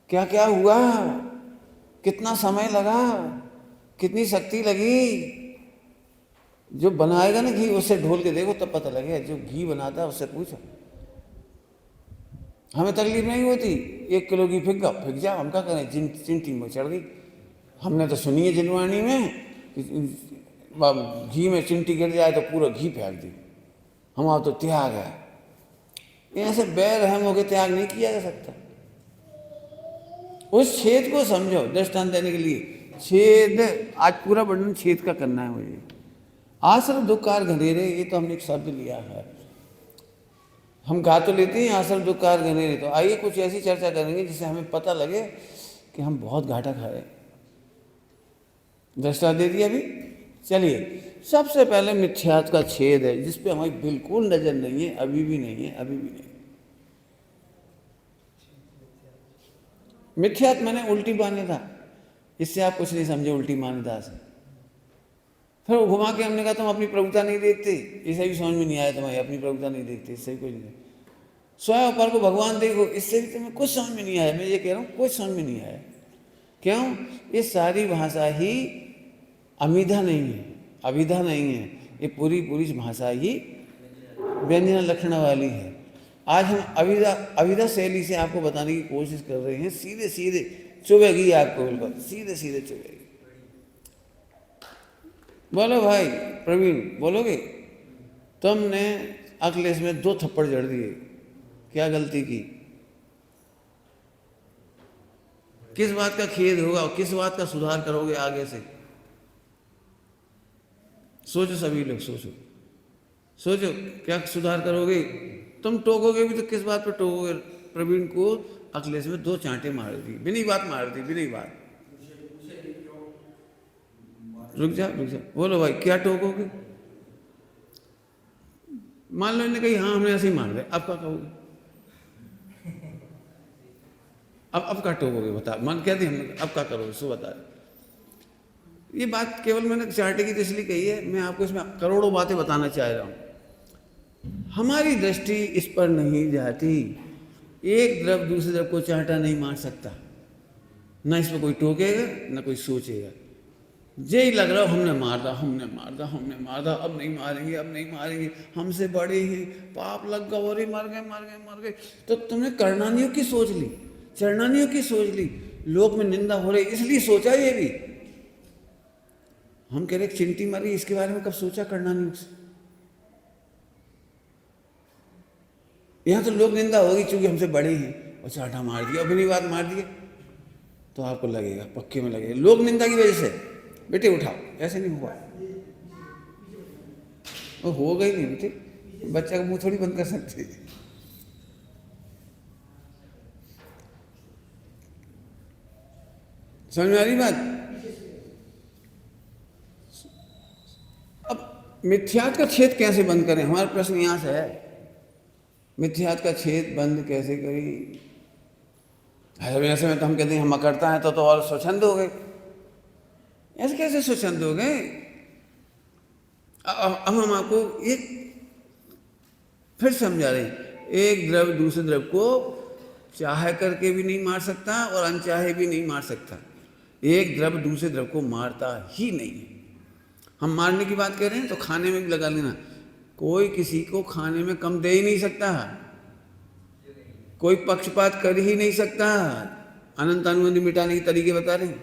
क्या क्या हुआ, कितना समय लगा, कितनी शक्ति लगी। जो बनाएगा ना घी, उससे ढोल के देखो तब पता लगेगा। जो घी बनाता है उससे पूछो। हमें तकलीफ नहीं होती, 1 किलो घी फिक जाओ, हम क्या करें, चिंटी में चढ़ गई। हमने तो सुनी है जिनवाणी में कि घी में चिंटी गिर जाए तो पूरा घी फेंक दी। हमारा तो त्याग है। ऐसे बेरहम होकर त्याग नहीं किया जा सकता। उस छेद को समझो, दृष्टांत देने के लिए। छेद, आज पूरा वर्णन छेद का करना है मुझे। आश्रम दुखकार घनेरे, ये तो हमने एक शब्द लिया है। हम गा तो लेते हैं आश्रम दुखकार घनेरे, तो आइए कुछ ऐसी चर्चा करेंगे जिससे हमें पता लगे कि हम बहुत घाटा खाए। दृष्टांत दे दिया अभी। चलिए, सबसे पहले मिथ्यात्व का छेद है, जिस पे हमारी बिल्कुल नजर नहीं है, अभी भी नहीं है, अभी भी नहीं। मिथ्यात्व मैंने उल्टी मान्यता, इससे आप कुछ नहीं समझे उल्टी मान्यता से। फिर वो घुमा के हमने कहा तुम अपनी प्रभुता नहीं देखते, इसे भी समझ में नहीं आया तुम्हें, अपनी प्रभुता नहीं देखते, इससे भी कुछ नहीं। स्वयं पर को भगवान देखो, इससे भी तुम्हें कुछ समझ में नहीं आया। मैं ये कह रहा हूँ कुछ समझ में नहीं आया। क्यों? ये सारी भाषा ही अमिधा नहीं है, अभिधा नहीं है। ये पूरी पूरी भाषा ही व्यंजन लक्षण वाली है। आज हम अभिधा शैली से आपको बताने की कोशिश कर रहे हैं। सीधे सीधे चुभेगी आपको, बिल्कुल सीधे सीधे चुभेगी। बोलो भाई प्रवीण, बोलोगे? तुमने अखिलेश में 2 थप्पड़ जड़ दिए, क्या गलती की? किस बात का खेद होगा और किस बात का सुधार करोगे आगे से? सोचो सभी लोग, सोचो सोचो, क्या सुधार करोगे? तुम टोकोगे भी तो किस बात पर टोकोगे? प्रवीण को अखिलेश में 2 चांटे मार दी, बिनी बात मार दी, बिनी बात। रुक जा, बोलो भाई क्या टोकोगे? मान लो इन्हें कही हाँ हमने ऐसे ही मार दिया, अब क्या कहोगे? अब क्या टोकोगे? बता, मन कहते हमने, अब क्या करोगे? सो बता। ये बात केवल मैंने चार्टे की तो इसलिए कही है, मैं आपको इसमें करोड़ों बातें बताना चाह रहा हूँ। हमारी दृष्टि इस पर नहीं जाती। एक द्रव दूसरे द्रव को चांटा नहीं मार सकता, ना इस पर कोई टोकेगा ना कोई सोचेगा। यही लग रहा हो हमने मार दा, अब नहीं मारेंगे, हमसे बड़े हैं, पाप लग गया, और मर गए। तो तुमने कर्णानियों की सोच ली, चरणानियों की सोच ली, लोक में निंदा हो रही इसलिए सोचा। ये भी हम कह रहे चिंटी मरी, इसके बारे में कब सोचा कर्णानियों से? यहाँ तो लोक निंदा होगी चूंकि हमसे बड़े हैं और चांटा मार दिया, अपनी बात मार दिया, तो आपको लगेगा, पक्के में लगेगा लोक निंदा की वजह से। बेटे उठाओ, ऐसे नहीं हुआ, वो हो गई नहीं बेटे, बच्चा का मुंह थोड़ी बंद कर सकते। समझ में आ रही बात? अब मिथ्यात्व का छेद कैसे बंद करें, हमारा प्रश्न यहां से है। मिथ्यात्व का छेद बंद कैसे करें? ऐसे में तो हम कहते हैं हम अकड़ता है तो और स्वच्छंद हो गए। ऐसे कैसे स्वच्छंद हो गए? अब हम आपको एक फिर समझा रहे हैं। एक द्रव दूसरे द्रव को चाहे करके भी नहीं मार सकता और अनचाहे भी नहीं मार सकता। एक द्रव दूसरे द्रव को मारता ही नहीं है। हम मारने की बात कर रहे हैं तो खाने में भी लगा लेना, कोई किसी को खाने में कम दे ही नहीं सकता, कोई पक्षपात कर ही नहीं सकता। अनंत अनुबंध मिटाने के तरीके बता रहे हैं,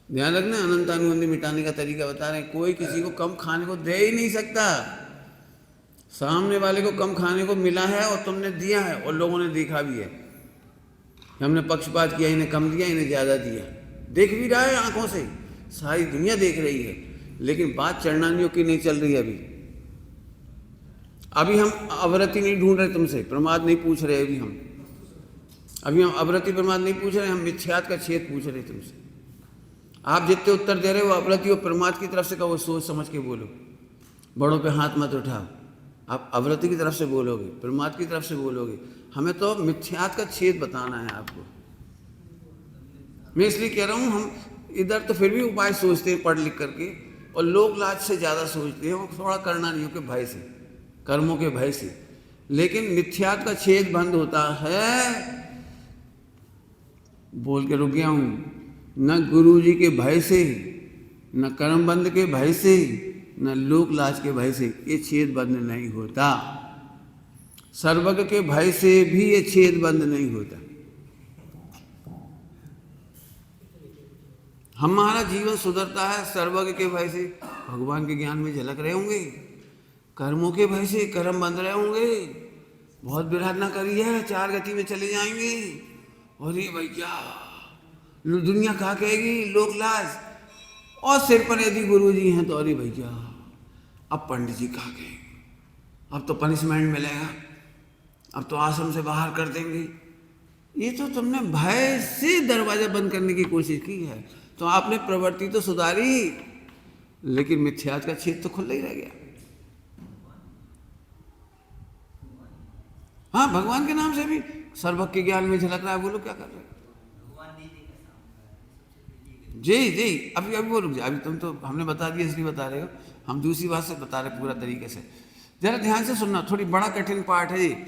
ध्यान रखना, अनंत अनुबंध मिटाने का तरीका बता रहे हैं। कोई किसी को कम खाने को दे ही नहीं सकता। सामने वाले को कम खाने को मिला है और तुमने दिया है और लोगों ने देखा भी है, हमने पक्षपात किया, इन्हें कम दिया, इन्हें ज़्यादा दिया, देख भी रहा है आंखों से, सारी दुनिया देख रही है। लेकिन बात चरणानियों की नहीं चल रही है। अभी हम अवरति नहीं ढूंढ रहे तुमसे, प्रमाद नहीं पूछ रहे। अभी हम अवरति प्रमाद नहीं पूछ रहे, हम मिथ्यात्व का छेद पूछ रहे तुमसे। आप जितने उत्तर दे रहे हो अवरति और प्रमाद की तरफ से कहो, सोच समझ के बोलो, बड़ों पे हाथ मत उठाओ। आप अवरति की तरफ से बोलोगे, प्रमाद की तरफ से बोलोगे, हमें तो मिथ्यात्व का छेद बताना है आपको। मैं इसलिए कह रहा हूँ, हम इधर तो फिर भी उपाय सोचते हैं पढ़ लिख करके, और लोक लाज से ज़्यादा सोचते हैं, वो थोड़ा कर्णानियों के भय से, कर्मों के भय से। लेकिन मिथ्यात्व का छेद बंद होता है बोल के रुक गया हूँ। न गुरु जी के भय से, न कर्मबंध के भय से, न लोक लाज के भय से ये छेद बंद नहीं होता। सर्वज्ञ के भय से भी ये छेद बंद नहीं होता। हमारा जीवन सुधरता है सर्वज्ञ के भय से, भगवान के ज्ञान में झलक रहे होंगे। कर्मों के भय से कर्म बंद रहे होंगे, बहुत विराधना करी है, 4 गति में चले जाएंगे। और ये भैया दुनिया क्या कहेगी, लोक लाज। और सिर पर यदि गुरु जी हैं तो अरे भैया अब पंडित जी क्या कहेंगे, अब तो पनिशमेंट मिलेगा, अब तो आश्रम से बाहर कर देंगे। ये तो तुमने भय से दरवाजा बंद करने की कोशिश की है। तो आपने प्रवृत्ति तो सुधारी, लेकिन मिथ्याच का छेद तो खुला ही रह गया। हाँ, भगवान के नाम से भी सर्वज्ञ के ज्ञान में झलक रहा है। बोलो क्या कर रहे हो? जी जी, अभी वो रुक जाए, अभी तुम तो हमने बता दिया इसलिए बता रहे हो, हम दूसरी बात से बता रहे पूरा तरीके से। जरा ध्यान से सुनना, थोड़ी बड़ा कठिन पाठ है ये।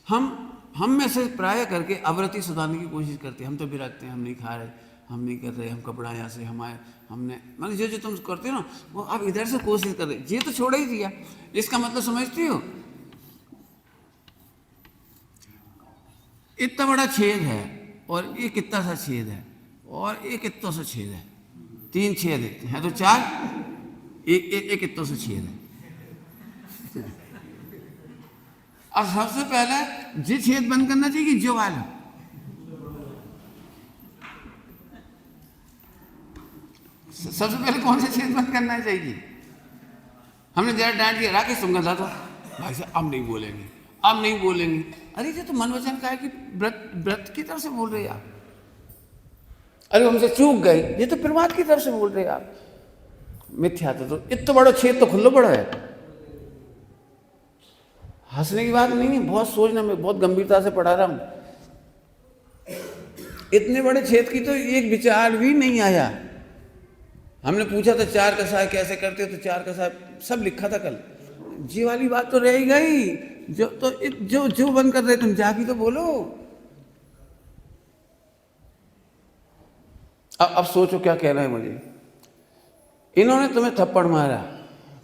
हम में से प्राय करके अवृत्ति सुधारने की कोशिश करते हैं। हम तो विरक्त हैं, हम नहीं खा रहे, हम नहीं कर रहे, हम कपड़ा यहाँ से हमने मतलब जो तुम करते हो ना, वो आप इधर से कोशिश कर रहे, ये तो छोड़ ही दिया। इसका मतलब समझती हो, इतना बड़ा छेद है और ये कितना सा छेद है और एक इतना सा छेद है, 3 छेद है तो 4, एक इतना सा छेद है। अब सबसे पहले जो छेद बंद करना चाहिए जो वाला, सबसे पहले कौन सा छेद बंद करना चाहिए? हमने जरा डांट दिया, राकेश तुम गंदा, तो भाई साहब अब नहीं बोलेंगे, अब नहीं बोलेंगे। अरे ये तो मन वचन का है कि व्रत की तरफ से बोल रहे आप। अरे हमसे चूक गए, ये तो प्रमाद की तरफ से बोल रहे आप। मिथ्या तो इतना बड़ा छेद तो खुल्लो बड़ा है, हंसने की बात नहीं है, बहुत सोचना, मैं बहुत गंभीरता से पढ़ा रहा हूं। इतने बड़े छेद की तो एक विचार भी नहीं आया। हमने पूछा था 4 कसाय कैसे करते हो, तो 4 कसाय सब लिखा था कल। जी वाली बात तो रह ही गई, जो बंद कर रहे तुम जाके तो बोलो। अब सोचो क्या कहना है मुझे। इन्होंने तुम्हें थप्पड़ मारा,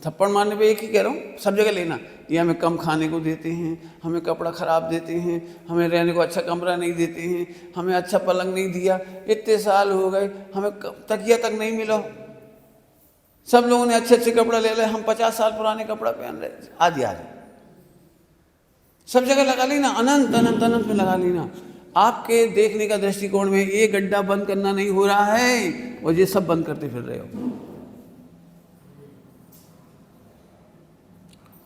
थप्पड़ मारने पे एक ही कह रहा हूँ, सब जगह लेना। ये हमें कम खाने को देते हैं, हमें कपड़ा ख़राब देते हैं, हमें रहने को अच्छा कमरा नहीं देते हैं, हमें अच्छा पलंग नहीं दिया, इतने साल हो गए हमें तकिया तक नहीं मिला। सब लोगों ने अच्छे अच्छे कपड़ा ले लिया, हम 50 साल पुराने कपड़ा पहन रहे, आदि आदि सब जगह लगा ली ना, अनंत अनंत अनंत में लगा ली ना। आपके देखने का दृष्टिकोण में ये गड्ढा बंद करना नहीं हो रहा है और ये सब बंद करते फिर रहे हो।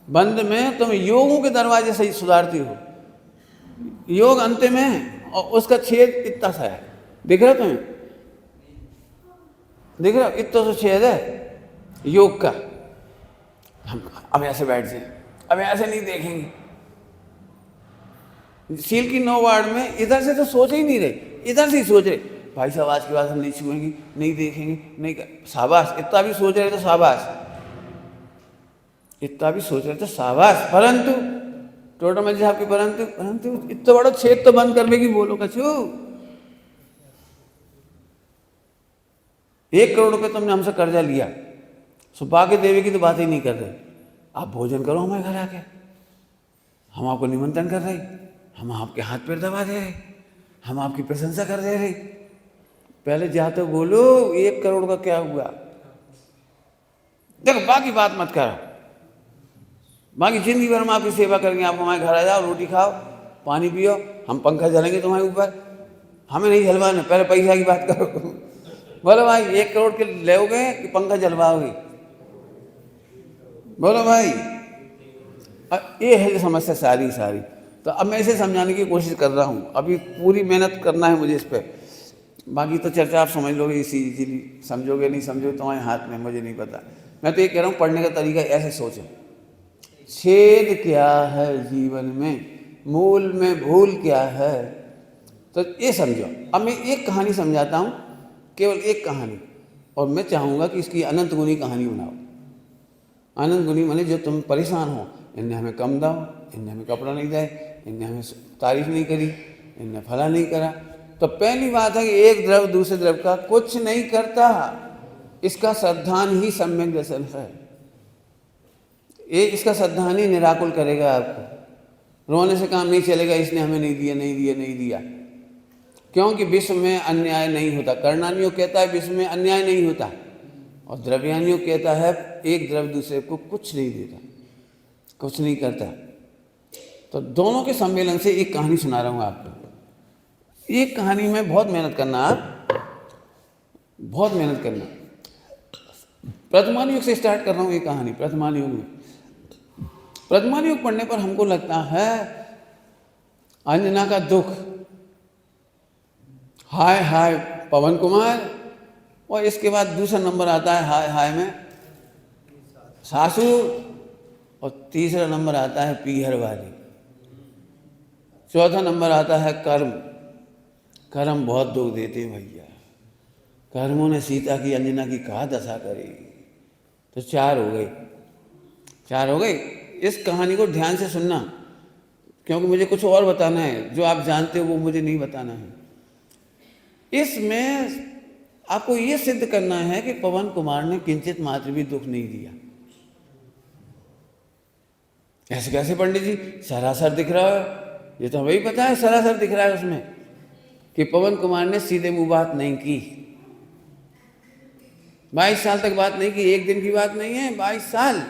बंद में तुम योगों के दरवाजे से ही सुधारती हो। योग अंत में और उसका छेद इतना सा है, दिख रहा तुम्हें? दिख रहा? इतना सा छेद है योग का। हम अब ऐसे बैठ जाए, अब ऐसे नहीं देखेंगे। सील की 9 वार्ड में इधर से तो सोच ही नहीं रहे, इधर से ही सोच रहे, भाई साहब आज के बाद हम नहीं छुएंगे, नहीं देखेंगे, नहीं कर। शाबाश, इतना भी सोच रहे तो शाबाश, इतना भी सोच रहे तो शाबाश। परंतु टोटल में आपकी परंतु इतना बड़ा छेद तो बंद करने की बोलो कछु। 1 करोड़ रुपये तुमने हमसे कर्जा लिया, सुभाग्य देवी की तो बात ही नहीं कर रहे। आप भोजन करो हमारे घर आके, हम आपको निमंत्रण कर रहे, हम आपके हाथ पैर दबा दे रहे, हम आपकी प्रशंसा कर दे रहे। पहले जाते बोलो 1 करोड़ का क्या हुआ। देखो बाकी बात मत करो, बाकी जिंदगी भर हम आपकी सेवा करेंगे। आप हमारे घर आ जाओ, रोटी खाओ, पानी पियो, हम पंखा जलेंगे तुम्हारे ऊपर, हमें नहीं जलवाना। पहले पैसा की बात करो। बोलो भाई 1 करोड़ के लोगे कि पंखा जलवाओगे? बोलो भाई, ये है समस्या सारी। तो अब मैं इसे समझाने की कोशिश कर रहा हूँ, अभी पूरी मेहनत करना है मुझे इस पर। बाकी तो चर्चा आप समझ लोगे इसी इजीली, समझोगे नहीं समझोगे तुम्हारे हाथ में, मुझे नहीं पता। मैं तो ये कह रहा हूँ पढ़ने का तरीका ऐसे सोचो, छेद क्या है जीवन में, मूल में भूल क्या है, तो ये समझो। अब मैं एक कहानी समझाता हूँ, केवल एक कहानी, और मैं चाहूँगा कि इसकी अनंत गुनी कहानी बनाओ। अनंत गुनी माने जो तुम परेशान हो, इनने हमें कम दाओ, इनने हमें कपड़ा नहीं दिया, इनने हमें तारीफ नहीं करी, इनने फला नहीं करा, तो पहली बात है कि एक द्रव दूसरे द्रव का कुछ नहीं करता, इसका श्रद्धान ही सम्यक दर्शन है। इसका श्रद्धान ही निराकुल करेगा आपको। रोने से काम नहीं चलेगा, इसने हमें नहीं दिया नहीं दिया नहीं दिया, क्योंकि विश्व में अन्याय नहीं होता। कर्णानियोग कहता है विश्व में अन्याय नहीं होता, और द्रव्यानियोग कहता है एक द्रव्य दूसरे को कुछ नहीं देता, कुछ नहीं करता। तो दोनों के सम्मेलन से एक कहानी सुना रहा हूँ आपको। एक कहानी में बहुत मेहनत करना, आप बहुत मेहनत करना। प्रथमानुयोग से स्टार्ट कर रहा हूँ ये कहानी। प्रथमानुयोग में, प्रथमानुयोग पढ़ने पर हमको लगता है अंजना का दुख, हाय हाय पवन कुमार, और इसके बाद दूसरा नंबर आता है हाय हाय में सासू, और तीसरा नंबर आता है पीहर वाली, चौथा नंबर आता है कर्म। कर्म बहुत दुख देते भैया, कर्मों ने सीता की अंजना की कहा दशा करी। तो चार हो गए, चार हो गए। इस कहानी को ध्यान से सुनना, क्योंकि मुझे कुछ और बताना है, जो आप जानते हो वो मुझे नहीं बताना है। इसमें आपको ये सिद्ध करना है कि पवन कुमार ने किंचित मात्र भी दुख नहीं दिया। ऐसे कैसे पंडित जी, सरासर दिख रहा है, ये तो हमें पता है सरासर दिख रहा है उसमें कि पवन कुमार ने सीधे मुंह बात नहीं की। 22 साल तक बात नहीं की, एक दिन की बात नहीं है, 22 साल।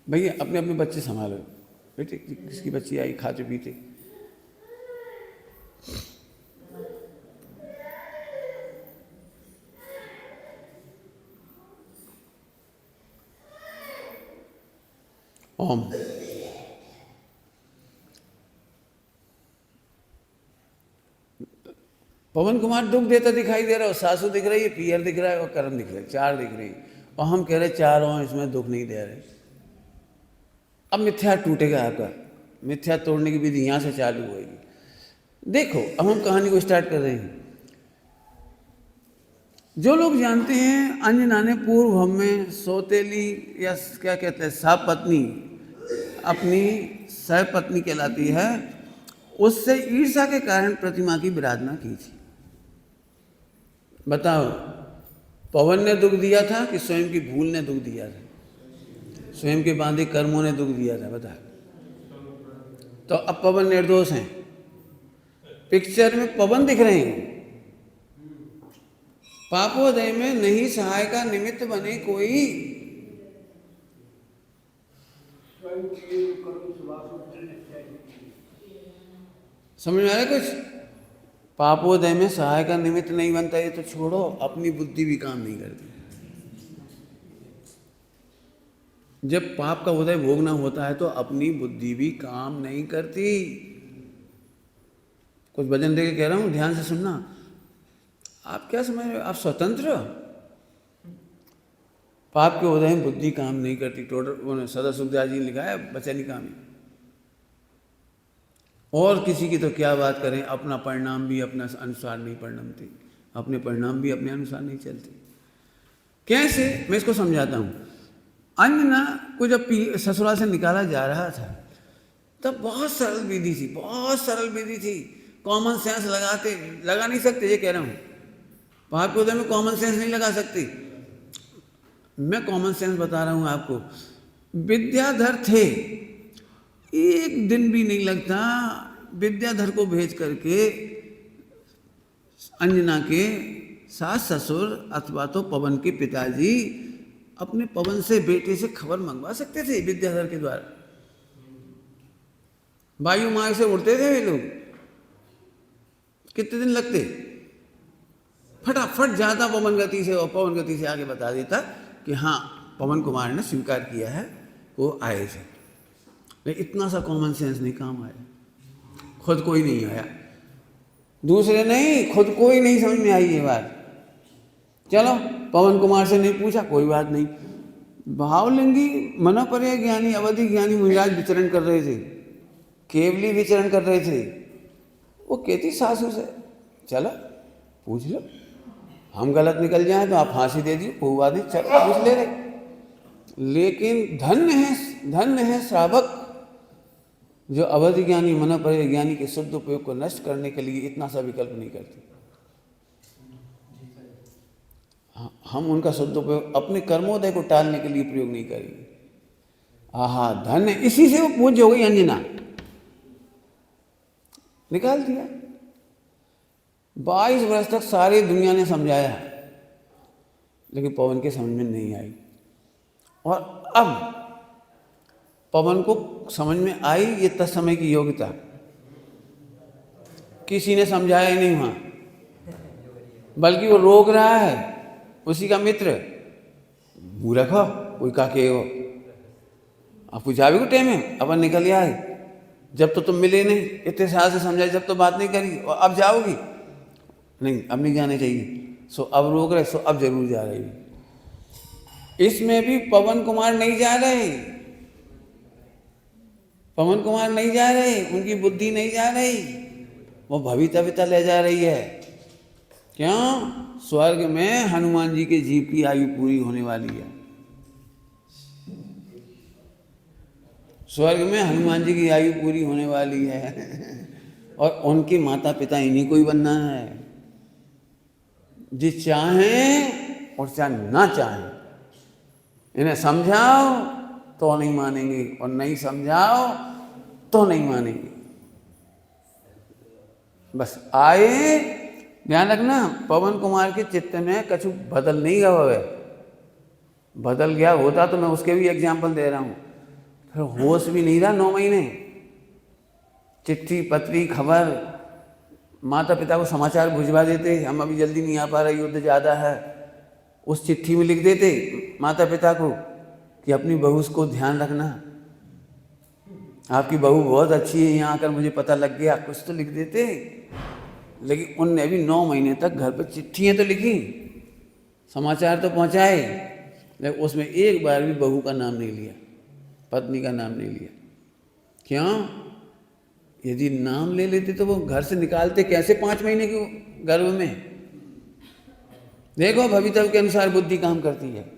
भैया अपने अपने बच्चे संभालो बेटे, किसकी बच्ची आई खाते पीते। ओम। पवन कुमार दुख देता दिखाई दे रहा है, सासू दिख रही है, पीहर दिख रहा है और कर्म दिख रहा है, चार दिख रही है, और हम कह रहे चारों इसमें दुख नहीं दे रहे। अब मिथ्या टूटेगा आपका, मिथ्या तोड़ने की विधि यहाँ से चालू होगी। देखो अब हम कहानी को स्टार्ट कर रहे हैं। जो लोग जानते हैं अंजना ने पूर्व में सौतेली या क्या कहते हैं सपत्नी, अपनी सहपत्नी कहलाती है, उससे ईर्ष्या के कारण प्रतिमा की विराधना की थी। बताओ पवन ने दुख दिया था कि स्वयं की भूल ने दुख दिया था, स्वयं के बांधे कर्मों ने दुख दिया था, बता। तो अब पवन निर्दोष हैं, पिक्चर में पवन दिख रहे हैं। पापोदय में नहीं सहाय का निमित्त बने कोई, समझ में आ रहा है कुछ? पापोदय में सहाय का निमित्त नहीं बनता, ये तो छोड़ो, अपनी बुद्धि भी काम नहीं करती। जब पाप का उदय भोगना होता है तो अपनी बुद्धि भी काम नहीं करती। कुछ भजन दे के कह रहा हूं, ध्यान से सुनना। आप क्या समझ रहे हो? आप स्वतंत्र, पाप के उदय में बुद्धि काम नहीं करती। टोटल सदा सुखदास जी ने लिखा है बचनिका में। और किसी की तो क्या बात करें, अपना परिणाम भी अपना अनुसार नहीं परिणमती, अपने परिणाम भी अपने अनुसार नहीं चलते। कैसे? मैं इसको समझाता हूँ। अंजना को जब ससुराल से निकाला जा रहा था तब बहुत सरल विधि थी, बहुत सरल विधि थी। कॉमन सेंस लगा नहीं सकते, ये कह रहा हूँ। पाप के उदय में कॉमन सेंस नहीं लगा सकते। मैं कॉमन सेंस बता रहा हूँ आपको। विद्याधर थे, एक दिन भी नहीं लगता विद्याधर को भेज करके अंजना के सास ससुर अथवा तो पवन के पिताजी अपने पवन से बेटे से खबर मंगवा सकते थे विद्याधर के द्वारा। वायु मार्ग से उड़ते थे वे लोग, कितने दिन लगते? फटाफट जाता पवन गति से, और पवन गति से आगे बता देता कि हाँ पवन कुमार ने स्वीकार किया है, वो आए थे। लेकिन इतना सा कॉमन सेंस नहीं काम आया, खुद कोई नहीं आया, दूसरे नहीं, खुद कोई नहीं समझ में आई ये बात। चलो पवन कुमार से नहीं पूछा, कोई बात नहीं। भावलिंगी मनोपर्य ज्ञानी अवधि ज्ञानी मुनिराज विचरण कर रहे थे, केवली विचरण कर रहे थे। वो कहती सासू से चलो पूछ लो, हम गलत निकल जाएं तो आप फांसी दे दी, कोई बात नहीं, चलो पूछ ले रहे। लेकिन धन्य है श्रावक, जो अवधि ज्ञानी मन परिज्ञानी के शुद्ध उपयोग को नष्ट करने के लिए इतना सा विकल्प नहीं करते। हम उनका शुद्ध उपयोग अपने कर्मोदय को टालने के लिए प्रयोग नहीं करेंगे। आहा धन्य, इसी से वो पूज्य हो गई अंजना, निकाल दिया। 22 वर्ष तक सारी दुनिया ने समझाया, लेकिन पवन के समझ में नहीं आई। और अब पवन को समझ में आई, ये तत्समय की योग्यता। किसी ने समझाया ही नहीं वहाँ, बल्कि वो रोक रहा है उसी का मित्र। मूर्ख हो, कोई काके हो, आपको जावे को टाइम है, अपन निकल आए। जब तो तुम मिले नहीं, इतने साल से समझाए, जब तो बात नहीं करी, और अब जाओगी नहीं, अब नहीं जाने चाहिए। सो अब रोक रहे, सो अब जरूर जा रही। इसमें भी पवन कुमार नहीं जा रहे, पवन कुमार नहीं जा रहे, उनकी बुद्धि नहीं जा रही, वो भवितव्यता ले जा रही है। क्यों? स्वर्ग में हनुमान जी के जीव की आयु पूरी होने वाली है। स्वर्ग में हनुमान जी की आयु पूरी होने वाली है और उनके माता पिता इन्हीं को ही बनना है। जिस चाहें और चाहे ना चाहें, इन्हें समझाओ तो नहीं मानेंगे, और नहीं समझाओ तो नहीं मानेंगे। बस आए, ध्यान रखना, पवन कुमार के चित्त में कछु बदल नहीं गया है। बदल गया होता तो मैं उसके भी एग्जाम्पल दे रहा हूँ। फिर होश भी नहीं रहा 9 महीने, चिट्ठी पत्री खबर, माता पिता को समाचार भिजवा देते, हम अभी जल्दी नहीं आ पा रहे, युद्ध ज़्यादा है। उस चिट्ठी में लिख देते माता पिता को कि अपनी बहू को ध्यान रखना, आपकी बहू बहुत अच्छी है, यहाँ आकर मुझे पता लग गया, कुछ तो लिख देते। लेकिन उनने भी 9 महीने तक घर पर चिट्ठियाँ तो लिखी, समाचार तो पहुँचाए, लेकिन उसमें एक बार भी बहू का नाम नहीं लिया, पत्नी का नाम नहीं लिया। क्यों? यदि नाम ले लेते तो वो घर से निकालते कैसे 5 महीने के गर्भ में? देखो भवितव्य के अनुसार बुद्धि काम करती है।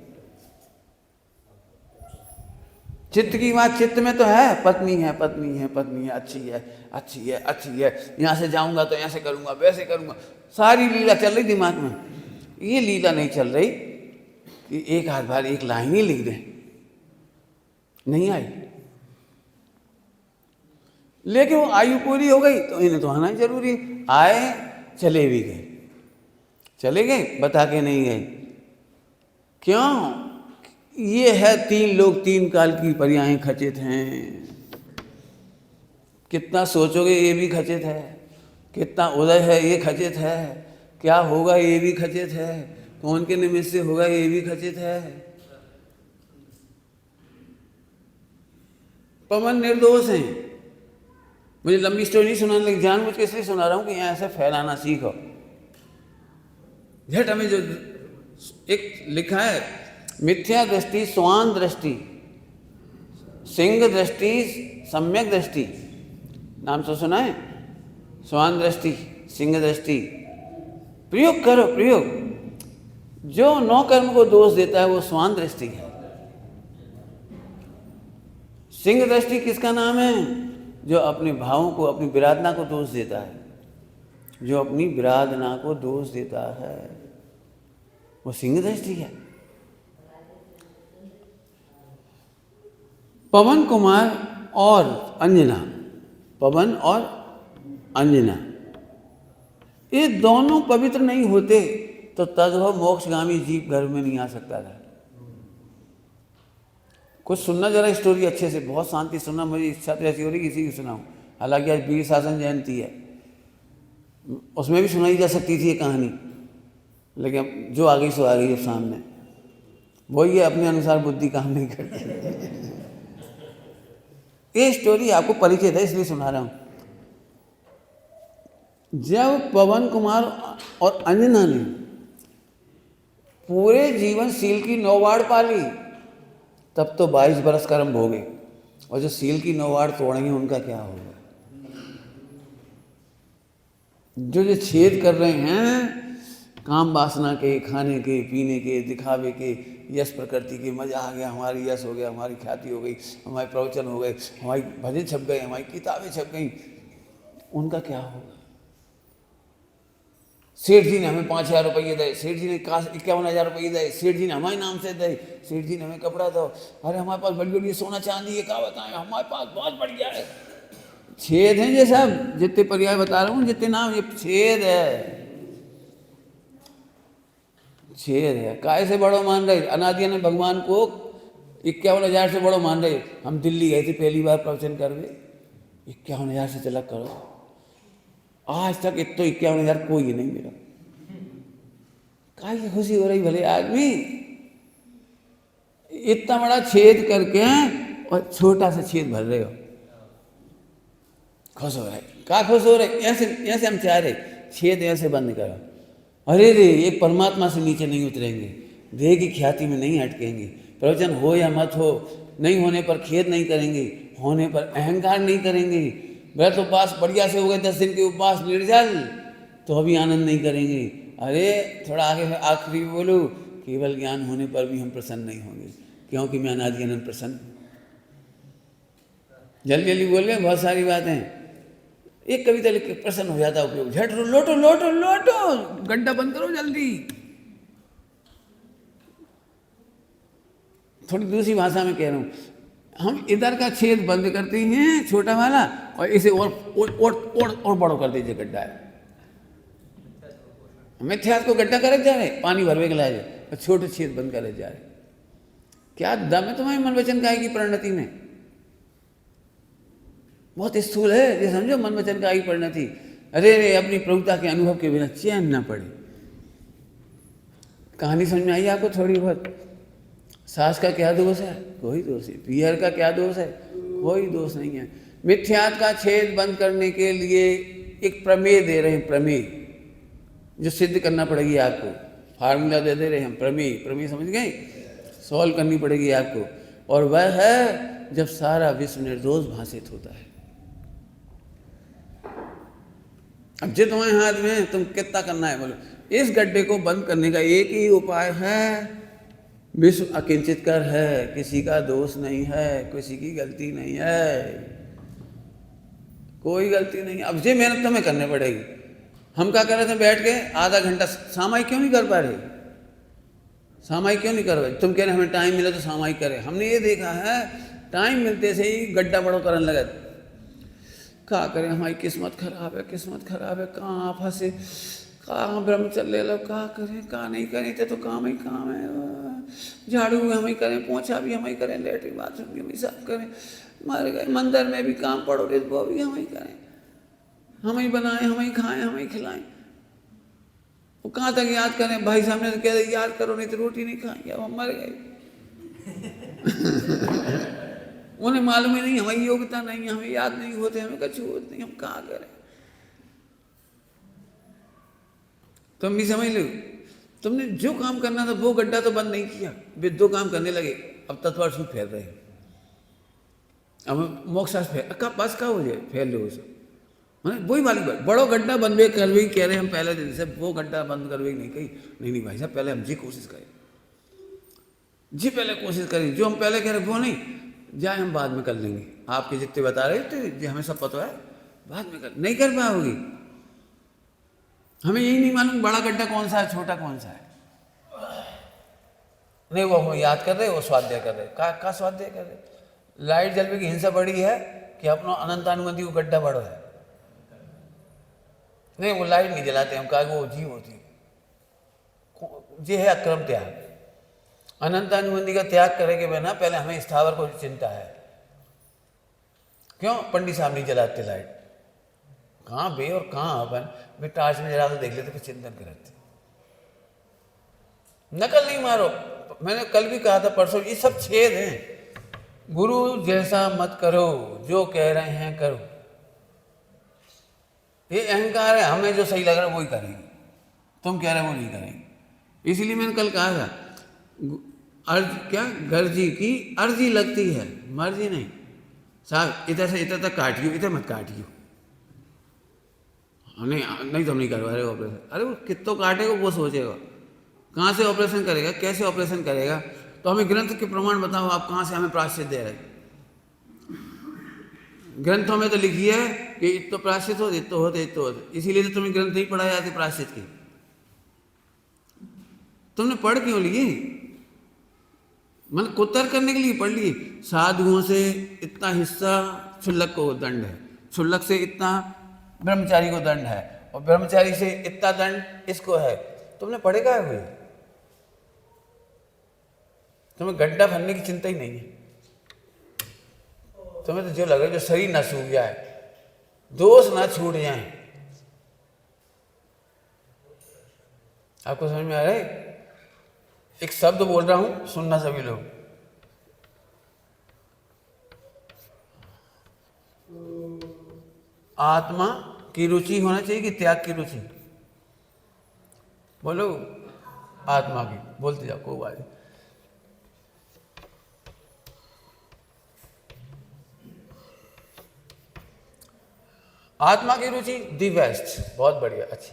चित्त की बात चित्त में तो है, पत्नी है, पत्नी है, पत्नी है, अच्छी है, अच्छी है, अच्छी है, यहाँ से जाऊंगा तो ऐसे करूंगा, वैसे करूंगा, सारी लीला चल रही दिमाग में। ये लीला नहीं चल रही कि एक आध बार एक लाइन ही लिख दें, नहीं आई। लेकिन वो आयु पूरी हो गई तो इन्हें तो आना ही जरूरी। आए, चले भी गए, चले गए, बता के नहीं गए। क्यों? ये है 3 लोग 3 काल की पर्यायें खचित हैं। कितना सोचोगे ये भी खचित है, कितना उदय है ये खचित है, क्या होगा ये भी खचित है, कौन के निमित्त से होगा ये भी खचित है। पवन निर्दोष हैं। मुझे लंबी स्टोरी नहीं सुनाने लगी, जानबूझ के इसलिए सुना रहा हूँ कि यहाँ ऐसे फैलाना सीखो। झट हमें जो एक लिखा है, मिथ्या दृष्टि, स्वान दृष्टि, सिंह दृष्टि, सम्यक दृष्टि, नाम तो सुना है? स्वान दृष्टि, सिंह दृष्टि, प्रयोग करो, प्रयोग। जो 9 कर्म को दोष देता है वो स्वान दृष्टि है। सिंह दृष्टि किसका नाम है? जो अपने भावों को, अपनी विराधना को दोष देता है, जो अपनी विराधना को दोष देता है वो सिंह दृष्टि है। पवन कुमार और अंजना, पवन और अंजना, ये दोनों पवित्र नहीं होते तो तद्भव मोक्षगामी जीव घर में नहीं आ सकता था। कुछ सुनना जरा स्टोरी अच्छे से, बहुत शांति सुनना, मुझे इच्छा तो ऐसी हो रही किसी की सुनाऊं। हालांकि आज वीर शासन जयंती है, उसमें भी सुनाई जा सकती थी ये कहानी, लेकिन जो आ गई सो आ गई अब सामने। वही है, अपने अनुसार बुद्धि काम नहीं करती। ये स्टोरी आपको परिचित है इसलिए सुना रहा हूं। जब पवन कुमार और अंजना ने पूरे जीवन सील की 9 वाड़ पाली, तब तो 22 बरस कर्म भोगे, और जो सील की 9 वाड़ तोड़ेंगे उनका क्या होगा? जो छेद कर रहे हैं, काम वासना के, खाने के, पीने के, दिखावे के, यश प्रकृति के, मज़ा आ गया, हमारी यश हो गया, हमारी ख्याति हो गई, हमारे प्रवचन हो गए, हमारी भजन छप गए, हमारी किताबें छप गई, उनका क्या होगा? सेठ जी ने हमें 5,000 रुपये दे, सेठ जी ने 51,000 रुपये दे, सेठ जी ने हमारे नाम से दे, सेठ जी ने हमें कपड़ा दो, अरे हमारे पास बड़ी बड़ी सोना चांदी है, क्या बताएं, हमारे पास बहुत बढ़िया है। छेद हैं ये सब, जितने पर्याय बता रहा हूँ, जितने नाम, ये छेद है, छेद है। काय से बड़ो मान रहे? अनादि ने भगवान को 51,000 से बड़ो मान रहे। हम दिल्ली गए थे पहली बार प्रवचन करवे, 51,000 से तिलक करो, आज तक इतो 51,000 कोई नहीं मिला। काय की खुशी हो रही भले आदमी, इतना बड़ा छेद करके और छोटा सा छेद भर रहे हो, खुश हो रहे, क्या खुश हो रहे? ऐसे हम चाह रहे छेद ऐसे बंद करो। अरे रे, ये परमात्मा से नीचे नहीं उतरेंगे, देह की ख्याति में नहीं अटकेंगे, प्रवचन हो या मत हो, नहीं होने पर खेद नहीं करेंगे, होने पर अहंकार नहीं करेंगे। व्रत उपवास बढ़िया से हो गए, 10 दिन के उपवास निर्जल, तो अभी आनंद नहीं करेंगे। अरे थोड़ा आगे में आखिरी बोलूँ, केवल ज्ञान होने पर भी हम प्रसन्न नहीं होंगे, क्योंकि मैं अनादि अनंत प्रसन्न। जल्दी जल्दी बोल रहे, बहुत सारी बातें। एक कविता लिख के प्रसन्न हो जाता उपयोग, झट लोटो लोटो लोटो, गड्ढा बंद करो जल्दी। थोड़ी दूसरी भाषा में कह रहा हूँ, हम इधर का छेद बंद करते हैं छोटा वाला, और इसे और बड़ो कर दीजिए, गड्ढा है। मिथ्यात्व को गड्ढा करे जा रहे, पानी भरवे के लाए, और छोटे छेद बंद करे जा रहे। क्या दम है तुम्हारी मन वचन काया की परिणति में? बहुत स्थूल है ये, समझो, मन वचन काया की परिणति। अरे रे, अपनी प्रभुता के अनुभव के बिना चैन न पड़े। कहानी समझ में आई आपको थोड़ी बहुत? सास का क्या दोष है? कोई दोष नहीं। पियर का क्या दोष है? कोई दोष नहीं है। मिथ्यात्व का छेद बंद करने के लिए एक प्रमेय दे रहे हैं, प्रमेय जो सिद्ध करना पड़ेगी आपको। फार्मूला दे रहे हैं हम, प्रमेय। प्रमेय समझ गए? सॉल्व करनी पड़ेगी आपको, और वह है जब सारा विश्व निर्दोष भाषित होता है। अब जो तुम्हारे हाथ में, तुम कितना करना है बोलो। इस गड्ढे को बंद करने का एक ही उपाय है, विश्व अकिंचित कर है, किसी का दोष नहीं है, किसी की गलती नहीं है, कोई गलती नहीं। अब ये मेहनत तुम्हें करनी पड़ेगी। हम क्या कर रहे थे बैठ के आधा घंटा, सामायिक क्यों नहीं कर पा रहे? सामायिक क्यों नहीं कर रहे? तुम कह रहे हमें टाइम मिला तो सामायिक करें। हमने ये देखा है, टाइम मिलते से ही गड्ढा बड़ो करने लगा। क्या करें, हमारी किस्मत खराब है, किस्मत खराब है, कहाँ फंसे, कहाँ ब्रह्म चल ले लो, क्या करें, कहाँ नहीं करें, तो काम ही काम है। झाड़ू भी हम ही करें, पोछा भी हम ही करें, लेटरिन बाथरूम भी हम ही साफ करें, मर गए मंदिर में भी काम पड़ो रे, वो भी हम ही करें, हम ही बनाएं, हम ही खाएं, हम ही खिलाएं। वो कहाँ तक याद करें? भाई साहब ने तो कह दिया याद करो, नहीं तो रोटी नहीं खाएंगे। अब हम मर गए। उन्हें मालूम ही नहीं, हमारी योग्यता नहीं, हमें याद नहीं होते, हमें कछु होते नहीं, हम कहाँ करें? तुम भी समझ लो, तुमने जो काम करना था वो गड्ढा तो बंद नहीं किया, वे दो काम करने लगे, अब तत्वार सूद फैल रहे। अब मोक्षास फैल का बस का हो जाए, फैल लो सब। वही वाली बात, बड़ो गड्ढा बंद भी कर भी कह रहे हम पहले दिन से, वो गड्ढा बंद कर भी नहीं कही। नहीं भाई साहब, पहले हम जी कोशिश करें, जी पहले कोशिश करें, जो हम पहले कह रहे वो नहीं जाए, हम बाद में कर लेंगे। आपके जितने बता रहे थे जो हमें सब पता है, बाद में कर नहीं कर पाओगी। हमें यही नहीं मालूम बड़ा गड्ढा कौन सा है, छोटा कौन सा है। नहीं, वो हम याद कर रहे, वो स्वाध्याय कर रहे। का स्वाध्याय कर रहे? लाइट जलवे की हिंसा बड़ी है कि अपना अनंतानुबंधी को गड्ढा बड़ो है। नहीं, वो लाइट नहीं जलाते हम, कहा वो जीव होती है। ये है अक्रम त्याग। अनंतानुबंधी का त्याग करे के बिना पहले हमें स्थावर को चिंता है। क्यों? पंडित साहब नहीं जलाते लाइट, कहाँ बे और कहाँ अपन वे टार्च में जला तो देख लेते, फिर चिंतन करते। नकल नहीं मारो। मैंने कल भी कहा था, परसों, ये सब छेद हैं। गुरु जैसा मत करो, जो कह रहे हैं करो। ये अहंकार है, हमें जो सही लग रहा है वो ही करेंगे, तुम कह रहे हो वो नहीं करेंगे। इसलिए मैंने कल कहा था, अर्ज क्या गर्जी की अर्जी लगती है, मर्जी नहीं। साहब इधर से इधर तक काटियो, इधर मत काटियो। नहीं नहीं तो हम नहीं करवा रहे ऑपरेशन। अरे वो कितो काटेगा वो सोचेगा, कहाँ से ऑपरेशन करेगा, कैसे ऑपरेशन करेगा। तो हमें ग्रंथ के प्रमाण बताओ, आप कहाँ से हमें प्रायश्चित दे रहे हैं। ग्रंथों में तो लिखी है कि इतो प्रायश्चित हो, इतो होते, इतो होते। इसीलिए तो तुम्हें ग्रंथ नहीं पढ़ाए जाते प्रायश्चित की। तुमने पढ़ क्यों लिए? मतलब कुतर करने के लिए पढ़ लिए। साधुओं से इतना हिस्सा क्षुल्लक को दंड है, क्षुल्लक से इतना ब्रह्मचारी को दंड है, और ब्रह्मचारी से इतना दंड इसको है। तुमने पढ़े क्या हुए? तुम्हें गड्ढा भरने की चिंता ही नहीं है। तुम्हें तो जो लगे जो शरीर ना सूख जाए, दोष ना छूट जाए। आपको समझ में आ रहा है? एक शब्द बोल रहा हूं, सुनना सभी लोग। आत्मा की रुचि होना चाहिए कि त्याग की रुचि? बोलो। आत्मा की। बोलते जाओ, कोई बात नहीं। आत्मा की रुचि दी बेस्ट, बहुत बढ़िया, अच्छी।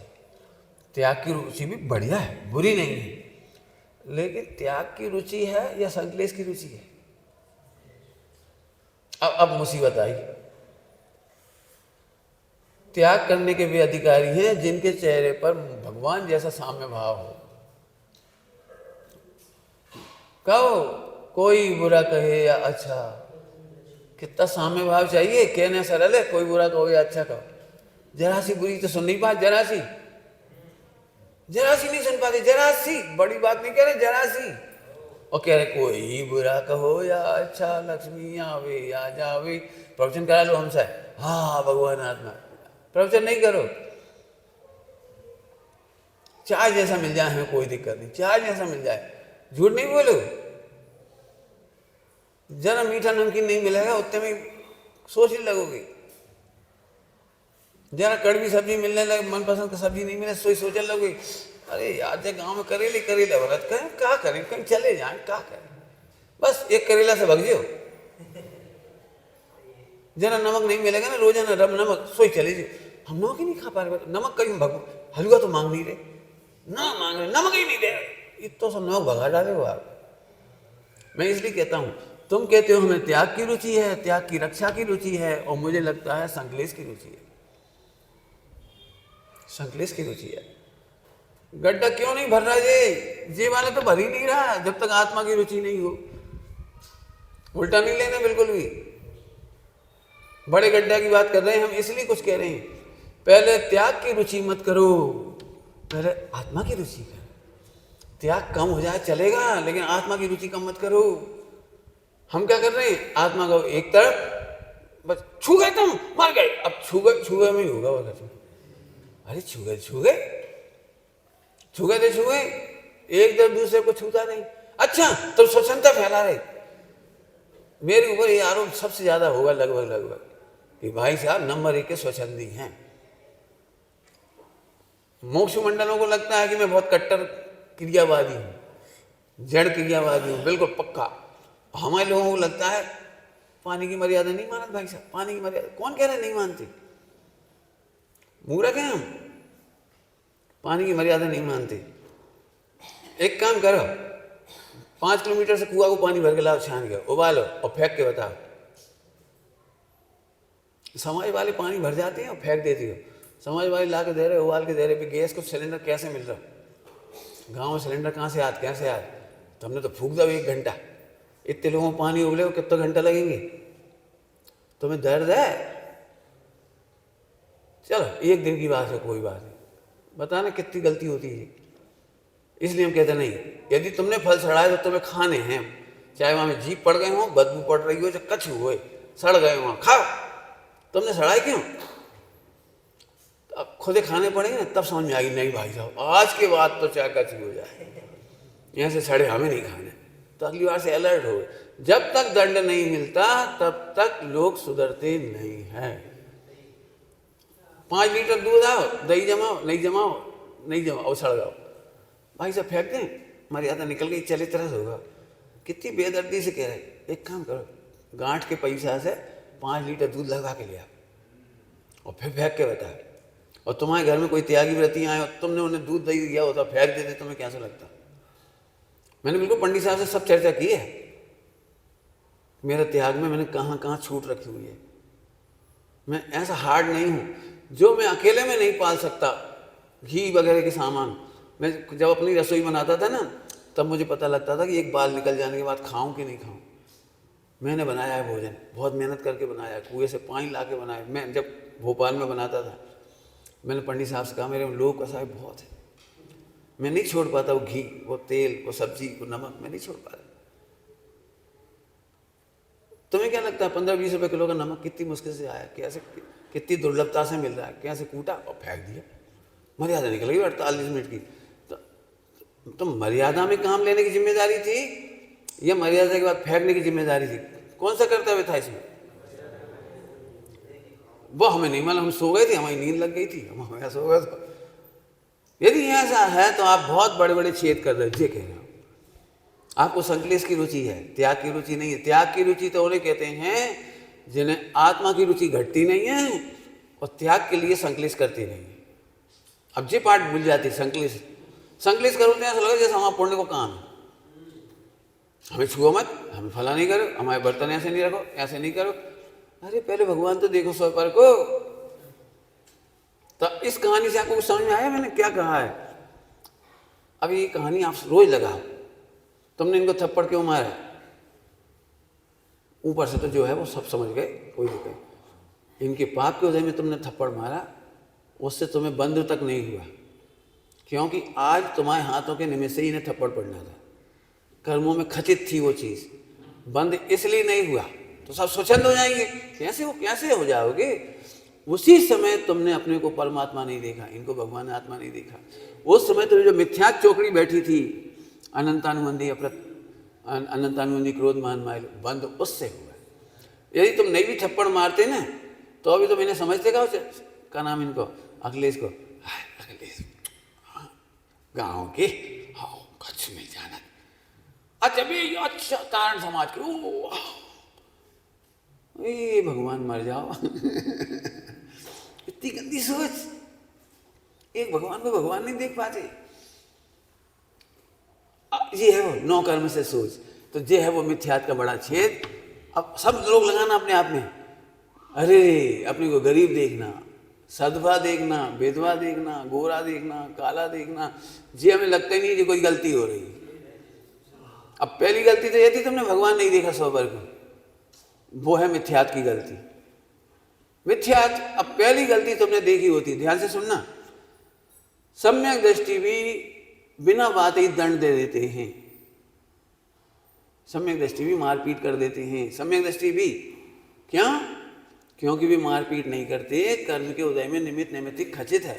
त्याग की रुचि भी बढ़िया है, बुरी नहीं है। लेकिन त्याग की रुचि है या संकलेश की रुचि है? अब मुसीबत आई। त्याग करने के वे अधिकारी हैं जिनके चेहरे पर भगवान जैसा साम्य भाव हो। कहो कोई बुरा कहे या अच्छा, कितना साम्य भाव चाहिए। कहने सरल है, कोई बुरा कहो या अच्छा कहो। जरा सी बुरी तो सुन नहीं पाते, जरा सी नहीं सुन पाते, जरा सी। बड़ी बात नहीं कह रहे, जरा सी। और कह रहे कोई बुरा कहो या अच्छा, लक्ष्मी आवे या जावे। प्रवचन करा लो हमसे, हाँ भगवान आत्मा। प्रवचन नहीं करो। चाय जैसा मिल जाए हमें कोई दिक्कत नहीं, चाय जैसा मिल जाए। झूठ नहीं बोलो। जरा मीठा नमकीन नहीं मिलेगा उतने में सोचने लगोगे। जरा कड़वी सब्जी मिलने लगे, मनपसंद की सब्जी नहीं मिले, सोचने लगोगे अरे यार जे गांव में करेला व्रत करें, क्या करें, कहीं चले जाएं, क्या करें। बस एक करेला से भग जाओ। जरा नमक नहीं मिलेगा ना, रोजाना रब नमक, सोई चले जाओ। हम नमक ही नहीं खा पा रहे, नमक कहीं भगो। हलवा तो मांग नहीं रहे, ना मांग रहे, नमक ही नहीं दे रहे। इतना सब नमक भगा डाले हो आप। मैं इसलिए कहता हूं, तुम कहते हो हमें त्याग की रुचि है, त्याग की रक्षा की रुचि है, और मुझे लगता है संकलेश की रुचि है। संकलेश की रुचि है। गड्ढा क्यों नहीं भर रहा ये वाला तो भर ही नहीं रहा जब तक आत्मा की रुचि नहीं हो। उल्टा नहीं लेना बिल्कुल भी। बड़े गड्ढा की बात कर रहे हैं हम, इसलिए कुछ कह रहे हैं। पहले त्याग की रुचि मत करो, पहले आत्मा की रुचि करो। त्याग कम हो जाए चलेगा, लेकिन आत्मा की रुचि कम मत करो। हम क्या कर रहे हैं, आत्मा को एक तरफ बस छू गए, तुम मर गए। अब छू गए में ही होगा वो तुम। अरे छू गए एक तरफ दूसरे को छूता नहीं। अच्छा तो स्वच्छंदता फैला रहे। मेरे ऊपर ये आरोप सबसे ज्यादा होगा लगभग कि भाई साहब नंबर 1 के स्वच्छंदी हैं। मोक्ष मंडलों को लगता है कि मैं बहुत कट्टर क्रियावादी हूं, जड़ क्रियावादी हूं, बिल्कुल पक्का। हमारे लोगों को लगता है पानी की मर्यादा नहीं मानते। भाई साहब पानी की मर्यादा कौन कह रहे नहीं मानते? मूर्ख हैं हम, पानी की मर्यादा नहीं मानते। एक काम करो, 5 किलोमीटर से कुआं को पानी भर के लाओ, छान के उबालो और फेंक के बताओ। समाज वाले पानी भर जाते हैं और फेंक देती हो। समाज वाले ला के दे रहे, उबाल के दे रहे। गैस को सिलेंडर कैसे मिल रहा? गांव में सिलेंडर कहाँ से आते, कैसे आते? तो हमने तो फूक दो 1 घंटा। इतने लोगों को पानी उबले कितना घंटा लगेंगे? तुम्हें दर्द है? चलो 1 दिन की बात है, कोई बात नहीं। बताना कितनी गलती होती है। इसलिए हम कहते नहीं, यदि तुमने फल सड़ाए तो तुम्हें खाने हैं, चाहे वहां में जीभ पड़ गए हो, बदबू पड़ रही हो, चाहे कच्छ हुए, सड़ गए वहां, खाओ। तुमने सड़ाए क्यों? अब खुदे खाने पड़ेंगे ना, तब समझ में आएगी नहीं भाई साहब आज के बाद तो चाहे कच्छ हो जाए, यहाँ से सड़े हमें नहीं खाने। तो अगली बार से अलर्ट हो। जब तक दंड नहीं मिलता तब तक लोग सुधरते नहीं हैं। 5 लीटर दूध आओ, दही जमाओ, नहीं जमाओ, सड़ जाओ। भाई साहब फेंक दें, मर्यादा निकल गई, चले तरह होगा। कितनी बेदर्दी से कह रहे। एक काम करो, गांठ के पैसा से 5 लीटर दूध लगा के लिया और फिर फेंक के बता। और तुम्हारे घर में कोई त्यागी व्रती आए और तुमने उन्हें दूध दही दिया होता, फेंक देते, तुम्हें कैसा लगता? मैंने बिल्कुल पंडित साहब से सब चर्चा की है, मेरे त्याग में मैंने कहाँ कहाँ छूट रखी हुई है। मैं ऐसा हार्ड नहीं हूँ जो मैं अकेले में नहीं पाल सकता। घी वगैरह के सामान मैं जब अपनी रसोई बनाता था ना, तब मुझे पता लगता था कि एक बाल निकल जाने के बाद खाऊं कि नहीं खाऊं। मैंने बनाया है भोजन, बहुत मेहनत करके बनाया, कुएं से पानी ला के बनाया। मैं जब भोपाल में बनाता था, मैंने पंडित साहब से कहा मेरे में लोभ कसाय बहुत है, मैं नहीं छोड़ पाता वो घी, वो तेल, वो सब्जी, वो नमक, मैं नहीं छोड़ पाता। तुम्हें क्या लगता है 15-20 रुपए किलो का नमक कितनी मुश्किल से आया, कैसे, कितनी दुर्लभता से मिल रहा है, कैसे कूटा और फेंक दिया। मर्यादा निकल गई 48 मिनट की। तो मर्यादा में काम लेने की जिम्मेदारी थी या मर्यादा के बाद फेंकने की जिम्मेदारी थी? कौन सा कर्तव्य था इसमें? वो हमें नहीं मालूम, हम सो गए थे, हमारी नींद लग गई थी, हम हमें सो गए थे। यदि ऐसा है तो आप बहुत बड़े बड़े छेद कर रहे हो। कह रहे हो आपको संकलेश की रुचि है, त्याग की रुचि नहीं है। त्याग की रुचि तो उन्हें कहते हैं जिन्हें आत्मा की रुचि घटती नहीं है और त्याग के लिए संकलेश करती नहीं है। अब ये पार्ट भूल जाती, संकलेश करो तो ऐसा लगे जैसे हमारा पुण्य को काम है, हमें छुओ मत, हमें फला नहीं करो, हमारे बर्तन ऐसे नहीं रखो, ऐसे नहीं करो। अरे पहले भगवान तो देखो स्वपर को। तो इस कहानी से आपको कुछ समझ में आया मैंने क्या कहा है? अब ये कहानी आप रोज लगाओ। तुमने इनको थप्पड़ क्यों मारा? ऊपर से तो जो है वो सब समझ गए, कोई दिक्कत। इनके पाप के उदय में तुमने थप्पड़ मारा, उससे तुम्हें बंद तक नहीं हुआ, क्योंकि आज तुम्हारे हाथों के निमित्त से ही इन्हें थप्पड़ पड़ना था। कर्मों में खचित थी वो चीज, बंद इसलिए नहीं हुआ। तो सब स्वच्छंद हो जाएंगे। कैसे हो जाओगे? उसी समय तुमने अपने को परमात्मा नहीं देखा, इनको भगवान आत्मा नहीं देखा। उस समय तुम्हें जो मिथ्या चौकड़ी बैठी थी, अनंतानुबंधी अनंतानुबंधी क्रोध मान माया, बंद उससे हुआ। यदि तुम नहीं भी थप्पड़ मारते ना, तो अभी तुम इन्हें समझते क्या नाम इनको, अखिलेश को, अखिलेश गाँव के कच्छ में जाना, अच्छा भी अच्छा तारण समाज के, ये भगवान मर जाओ। इतनी गंदी सोच। एक भगवान को भगवान नहीं देख पाते। ये है वो नौ कर्म से सोच। तो ये है वो मिथ्यात का बड़ा छेद। अब सब लोग लगाना अपने आप में। अरे अपने को गरीब देखना, सदभा देखना, विधवा देखना, गोरा देखना, काला देखना, ये हमें लगता ही नहीं कि कोई गलती हो रही। अब पहली गलती तो ये थी तुमने भगवान नहीं देखा स्वपर को, वो है मिथ्यात की गलती। मिथ्यात अब पहली गलती तुमने देखी होती। ध्यान से सुनना, सम्यक दृष्टि भी बिना बात ही दंड दे देते हैं। सम्यक दृष्टि भी मारपीट कर देते हैं। सम्यक दृष्टि भी क्या? क्योंकि वे मारपीट नहीं करते, कर्म के उदय में निमित्त नैमित्तिक खचित है।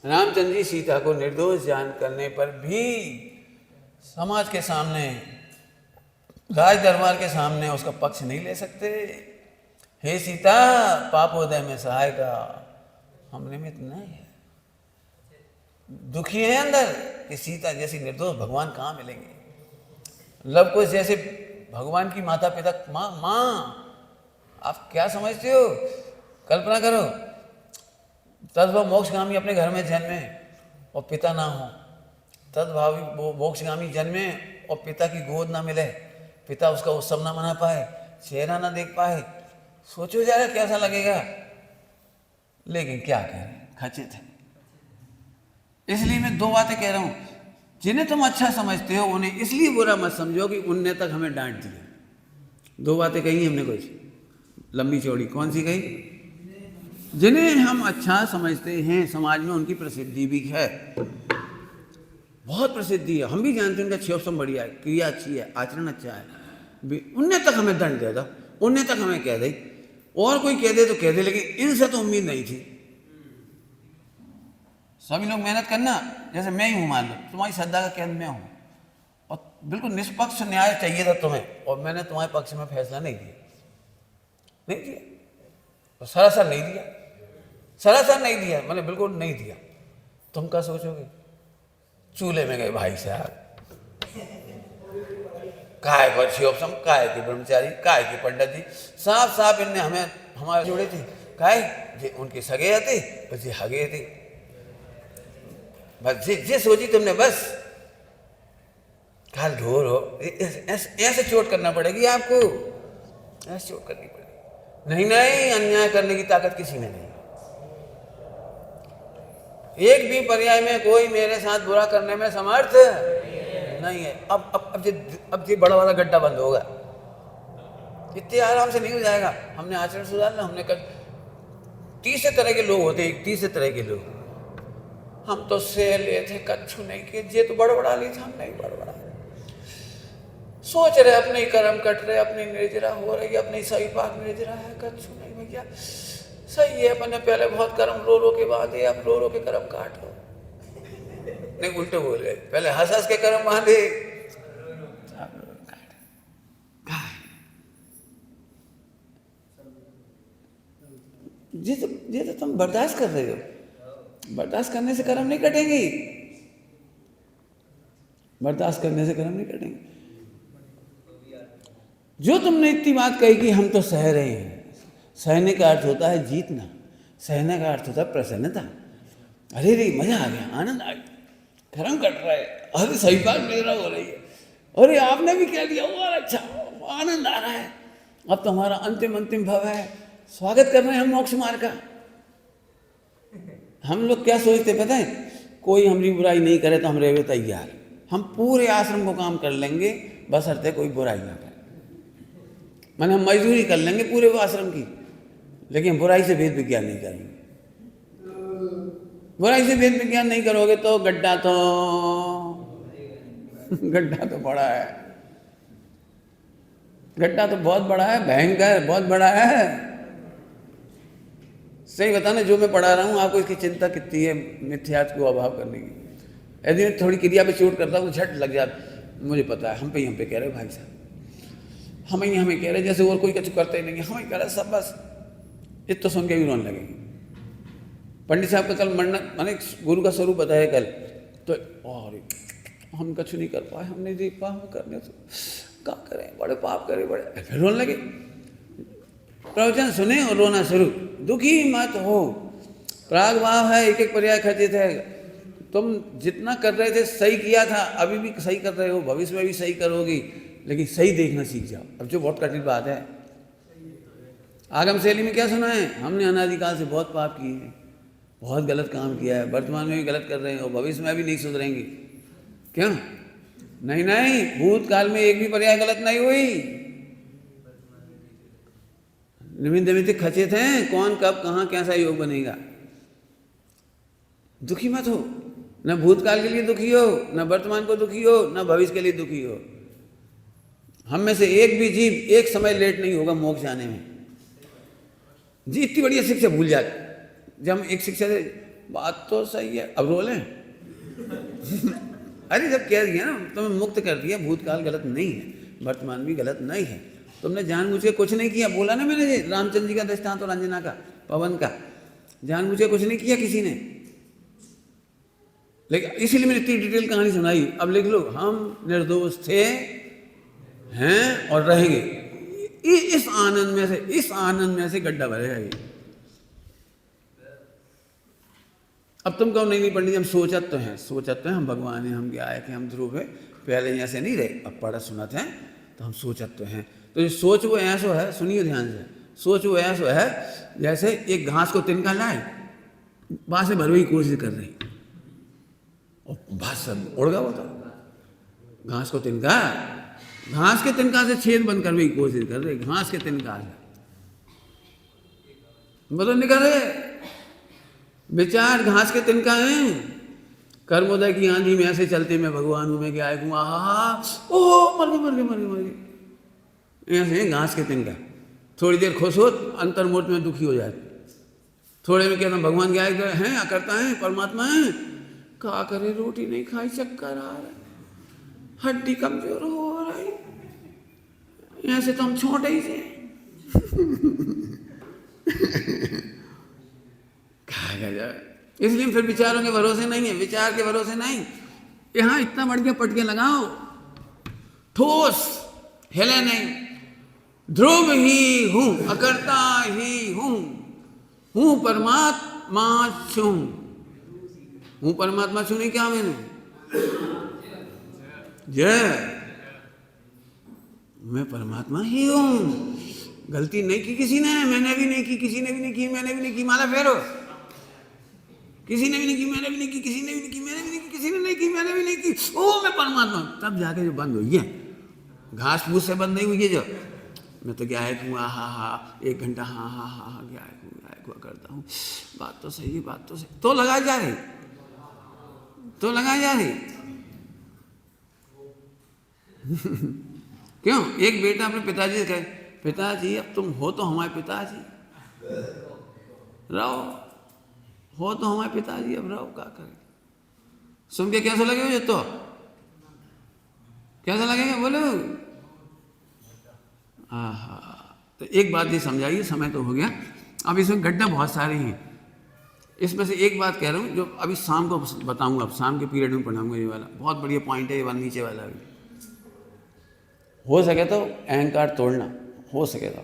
रामचंद्र जी सीता को निर्दोष जान करने पर भी समाज के सामने, राज दरबार के सामने उसका पक्ष नहीं ले सकते। हे सीता, पापोदय में सहाय का हम निमित्त नहीं है। दुखी है अंदर कि सीता जैसी निर्दोष भगवान कहाँ मिलेंगे। लव कुश जैसे भगवान की माता पिता, माँ आप क्या समझते हो? कल्पना करो, तद्भव मोक्षगामी अपने घर में जन्मे और पिता ना हो, तद्भावी वो मोक्षगामी जन्मे और पिता की गोद ना मिले, पिता उसका उत्सव ना मना पाए, चेहरा ना देख पाए, सोचो जरा कैसा लगेगा। लेकिन क्या करें, खचित है। इसलिए मैं दो बातें कह रहा हूं, जिन्हें तुम अच्छा समझते हो उन्हें इसलिए बुरा मत समझो कि उनने तक हमें डांट दिया। दो बातें कही हमने कुछ लंबी चौड़ी। कौन सी कही? जिन्हें हम अच्छा समझते हैं, समाज में उनकी प्रसिद्धि भी है, बहुत प्रसिद्धि है, हम भी जानते हैं उनका क्षोभम बढ़िया है, क्रिया अच्छी है, आचरण अच्छा है, उनने तक हमें दंड दे दो, उनने तक हमें कह दे, और कोई कह दे तो कह दे, लेकिन इनसे तो उम्मीद नहीं थी। सभी लोग मेहनत करना, जैसे मैं ही हूँ, मान लो तुम्हारी श्रद्धा का केंद्र मैं हूँ और बिल्कुल निष्पक्ष न्याय चाहिए था तुम्हें, और मैंने तुम्हारे पक्ष में फैसला नहीं दिया, तो सरासर नहीं दिया, सरासर नहीं दिया, मैंने बिल्कुल नहीं दिया। तुम क्या सोचोगे? चूल्हे में गए भाई साहब, काय को शिवसम, काय के ब्रह्मचारी, काय के पंडित जी, साफ साफ इनने हमें हमारे जोड़े थे, काहे जे उनके सगे थे और जे हगे थे, बस जे सोची तुमने बस काल ढोर हो। ऐसे चोट करना पड़ेगी आपको, ऐसे चोट करनी पड़ेगी। नहीं नहीं, अन्याय करने की ताकत किसी में नहीं। एक भी पर्याय में कोई मेरे साथ बुरा करने में समर्थ नहीं है। अब ये बड़ा वाला गड्ढा बंद होगा, इतने आराम से नहीं हो जाएगा। हमने आचरण सुधारना, हमने कर 30 तरह के लोग होते हैं, 30 तरह के लोग। हम तो से ले थे कच्छू नहीं किए, जे तो बड़बड़ा ली था, हम नहीं बड़बड़ा। सोच रहे अपने कर्म कट रहे, अपनी निर्जरा हो रही, अपनी सही पाक निर्जरा है, कच्छू नहीं भैया सही है। अपने पहले बहुत कर्म रो रो के बांधे, अब रो रो के कर्म काटो। नहीं उल्टे बोल गए, पहले हंस हंस के कर्म बांधे, ये तो तुम बर्दाश्त कर रहे हो। बर्दाश्त करने से कर्म नहीं कटेंगे, बर्दाश्त करने से कर्म नहीं कटेंगे। जो तुमने इतनी बात कही कि हम तो सह रहे हैं, सहने का अर्थ होता है जीतना, सहने का अर्थ होता है प्रसन्नता। अरे रे मजा आ गया, आनंद आ गया, कर्म कट रहा है, अरे सही बात मेरा हो रही है, अरे आपने भी कह दिया, और अच्छा आनंद आ रहा है। अब तो हमारा अंतिम भव है, स्वागत कर रहे हैं हम मोक्ष मार्ग का। हम लोग क्या सोचते पता है, कोई हमारी बुराई नहीं करे तो हम रहे तैयार, हम पूरे आश्रम को काम कर लेंगे बशर्ते कोई बुराई ना करे। माने हम मजदूरी कर लेंगे पूरे आश्रम की, लेकिन बुराई से भेद विज्ञान नहीं करेंगे। बुराई से भेद विज्ञान नहीं करोगे तो गड्ढा तो बड़ा है, गड्ढा तो बहुत बड़ा है, भयंकर बहुत बड़ा है। सही बताना, जो मैं पढ़ा रहा हूँ आपको, इसकी चिंता कितनी है मिथ्यात्व को अभाव करने की। यदि मैं थोड़ी क्रिया पे चोट करता हूँ तो झट लग जाता, मुझे पता है। हम पे कह रहे भाई साहब, हमें कह रहे, जैसे और कोई कुछ करते ही नहीं है, हमें कह रहे सब बस। इत तो सुन के भी रोने लगेंगे। पंडित साहब का कल मन्नत माने गुरु का स्वरूप बताया कल, तो और हम कुछ नहीं कर पाए, हम नहीं देख पाए, हम करने तो क्या करें, बड़े पाप करे बड़े, फिर रोने लगे। प्रवचन सुने और रोना शुरू। दुखी मत हो, प्राग भाव है, एक एक पर्याय खचित है। तुम जितना कर रहे थे सही किया था, अभी भी सही कर रहे हो, भविष्य में भी सही करोगी, लेकिन सही देखना सीख जाओ। अब जो बहुत कठिन बात है, आगम शैली में क्या सुना है, हमने अनादिकाल से बहुत पाप किए हैं, बहुत गलत काम किया है, वर्तमान में भी गलत कर रहे हैं और भविष्य में भी नहीं सुधरेंगे। क्यों? नहीं, भूतकाल में एक भी पर्याय गलत नहीं हुई। निमित्त खचित हैं, कौन कब कहाँ कैसा योग बनेगा। दुखी मत हो, न भूतकाल के लिए दुखी हो, न वर्तमान को दुखी हो, न भविष्य के लिए दुखी हो। हम में से एक भी जीव एक समय लेट नहीं होगा मोक्ष जाने में। जी इतनी बढ़िया शिक्षा भूल जाए, जब हम एक शिक्षा से बात तो सही है, अब रो लें। अरे जब कह दिया ना, तुम्हें मुक्त कर दिया, भूतकाल गलत नहीं है, वर्तमान भी गलत नहीं है, तुमने जानबूझ के कुछ नहीं किया। बोला ना मैंने, रामचंद्र जी का दृष्टांत और अंजना का, पवन का, जानबूझ के कुछ नहीं किया किसी ने, लेकिन इसीलिए मैंने इतनी डिटेल कहानी सुनाई। अब लिख लो, हम निर्दोष थे, हैं और रहेंगे। इस आनंद में से गड्ढा भरेगा ये। अब तुम कहो नहीं पंडित जी, हम सोचत तो हैं, हम भगवान हैं, हम क्या है कि हम ध्रुव है, पहले यहाँ से नहीं रहे, अब पढ़ा सुनत हैं तो हम सोचत तो हैं। तो ये सोच वो ऐसो है, सुनिए ध्यान से, सोच वो ऐसो है जैसे एक घास को तिनका लाए, वहां से भरने की कोशिश कर रही और बस उड़ गया वो तो। घास के तिनका से छेद बंद करने की कोशिश कर रहे, घास के तिनका से मतलब निकल रहे। विचार घास के तिनका हैं, कर्मोदय की आंधी में ऐसे चलते, मैं भगवान हूँ, मैं क्या है, ओ मर गए ऐसे घास के तिनका। थोड़ी देर खुश हो, अंतर्मूर्त में दुखी हो जाए, थोड़े में कहता भगवान क्या है, करता है, परमात्मा है, क्या करे, रोटी नहीं खाई, चक्कर आ रहा है, हड्डी कमजोर हो रही, ऐसे तो हम छोटे ही थे। इसलिए फिर विचारों के भरोसे नहीं है, विचार के भरोसे नहीं। यहां इतना बढ़ गया, पटके लगाओ, ठोस हिले नहीं, ध्रुव ही हूं, अकर्ता ही हूं, हूँ परमात्मा छू, हूँ परमात्मा छू नहीं क्या मैंने, जय मैं परमात्मा ही हूँ। गलती नहीं की किसी ने, मैंने भी नहीं की, किसी ने भी नहीं की, मैंने भी नहीं की, माला फेरो, किसी ने भी नहीं की, मैंने भी नहीं की, किसी ने भी नहीं की, मैंने भी नहीं की, किसी ने नहीं की, मैंने भी नहीं की, ओ मैं परमात्मा। तब जाके जो बंद हुई है, घास फूस से बंद नहीं हुई है जो, मैं तो गायक हूँ, हा 1 घंटा हा गायक हुआ करता हूँ, बात तो सही है, बात तो सही, तो लगाई जा रही, तो लगाई जा रही। क्यों? एक बेटा अपने पिताजी से कहे, पिताजी अब तुम हो तो हमारे पिताजी, रहो, हो तो हमारे पिताजी, अब रहो, क्या करें। सुन के कैसा लगेगा ये, तो कैसा लगेगा बोलो। आहा, तो एक बात ये समझाइए, समय तो हो गया, अब इसमें गड्ढा बहुत सारे हैं, इसमें से एक बात कह रहा हूँ जो अभी शाम को बताऊंगा, अब शाम के पीरियड में पढ़ाऊंगा, ये वाला बहुत बढ़िया पॉइंट है, ये वाला नीचे वाला भी। हो सके तो अहंकार तोड़ना, हो सके तो।